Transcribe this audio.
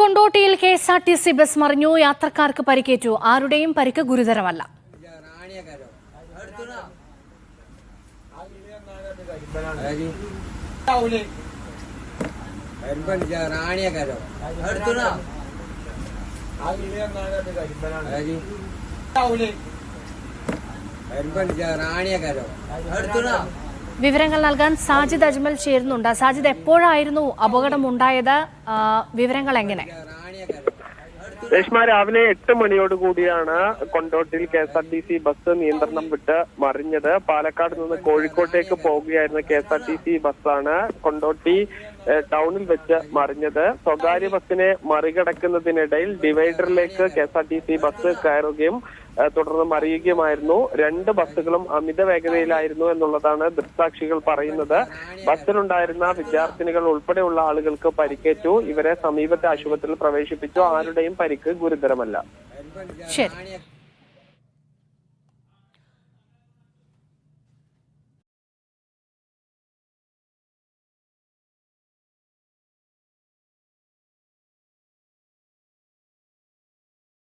കൊണ്ടോട്ടിയിൽ KSRTC bus മറിഞ്ഞു. യാത്രക്കാർക്ക് പരിക്കേറ്റു. ആരുടെയും പരിക്ക് ഗുരുതരമല്ല. വിവരങ്ങൾ നൽകാൻ സാജിദ് അജ്മൽ ചേരുന്നുണ്ട്. സാജിദ്, എപ്പോഴായിരുന്നു അപകടമുണ്ടായത്? വിവരങ്ങൾ എങ്ങനെ? രേഷ്മ, രാവിലെ 8 മണിയോടുകൂടിയാണ് കൊണ്ടോട്ടിയിൽ KSRTC ബസ് നിയന്ത്രണം വിട്ട് മറിഞ്ഞത്. പാലക്കാട് നിന്ന് കോഴിക്കോട്ടേക്ക് പോവുകയായിരുന്ന KSRTC ബസ്സാണ് കൊണ്ടോട്ടി ടൗണിൽ വെച്ച് മറിഞ്ഞത്. സ്വകാര്യ ബസ്സിനെ മറികടക്കുന്നതിനിടയിൽ ഡിവൈഡറിലേക്ക് KSRTC ബസ് കയറുകയും തുടർന്ന് മറിയുകയുമായിരുന്നു. 2 ബസ്സുകളും അമിത വേഗതയിലായിരുന്നു എന്നുള്ളതാണ് ദൃക്സാക്ഷികൾ പറയുന്നത്. ബസ്സിലുണ്ടായിരുന്ന വിദ്യാർത്ഥിനികൾ ഉൾപ്പെടെയുള്ള ആളുകൾക്ക് പരിക്കേറ്റു. ഇവരെ സമീപത്തെ ആശുപത്രിയിൽ പ്രവേശിപ്പിച്ചു. ആരുടെയും പരിക്ക് ഗുരുതരമല്ല. ശരി.